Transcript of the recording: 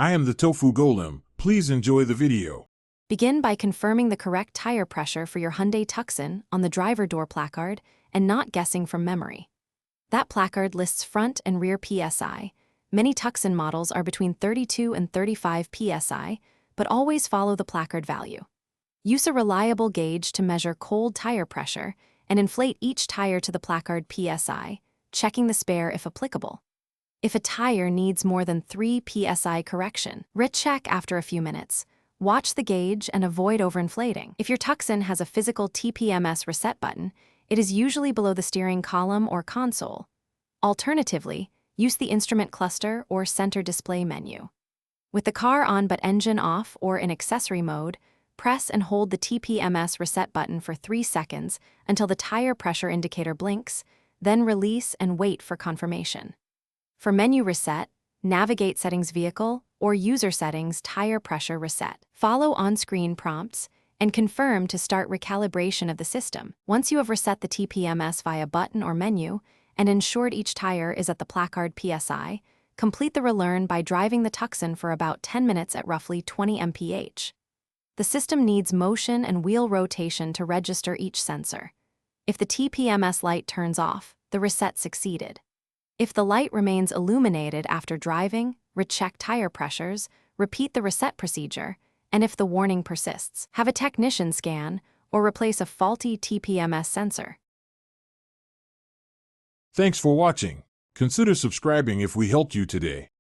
I am the Tofu Golem. Please enjoy the video. Begin by confirming the correct tire pressure for your Hyundai Tucson on the driver door placard and not guessing from memory. That placard lists front and rear PSI. Many Tucson models are between 32 and 35 PSI, but always follow the placard value. Use a reliable gauge to measure cold tire pressure and inflate each tire to the placard PSI, checking the spare if applicable. If a tire needs more than 3 PSI correction, recheck after a few minutes. Watch the gauge and avoid overinflating. If your Tucson has a physical TPMS reset button, it is usually below the steering column or console. Alternatively, use the instrument cluster or center display menu. With the car on but engine off or in accessory mode, press and hold the TPMS reset button for 3 seconds until the tire pressure indicator blinks, then release and wait for confirmation. For menu reset, navigate Settings Vehicle or User Settings Tire Pressure Reset. Follow on-screen prompts and confirm to start recalibration of the system. Once you have reset the TPMS via button or menu and ensured each tire is at the placard PSI, complete the relearn by driving the Tucson for about 10 minutes at roughly 20 mph. The system needs motion and wheel rotation to register each sensor. If the TPMS light turns off, the reset succeeded. If the light remains illuminated after driving, recheck tire pressures, repeat the reset procedure, and if the warning persists, have a technician scan or replace a faulty TPMS sensor. Thanks for watching. Consider subscribing if we helped you today.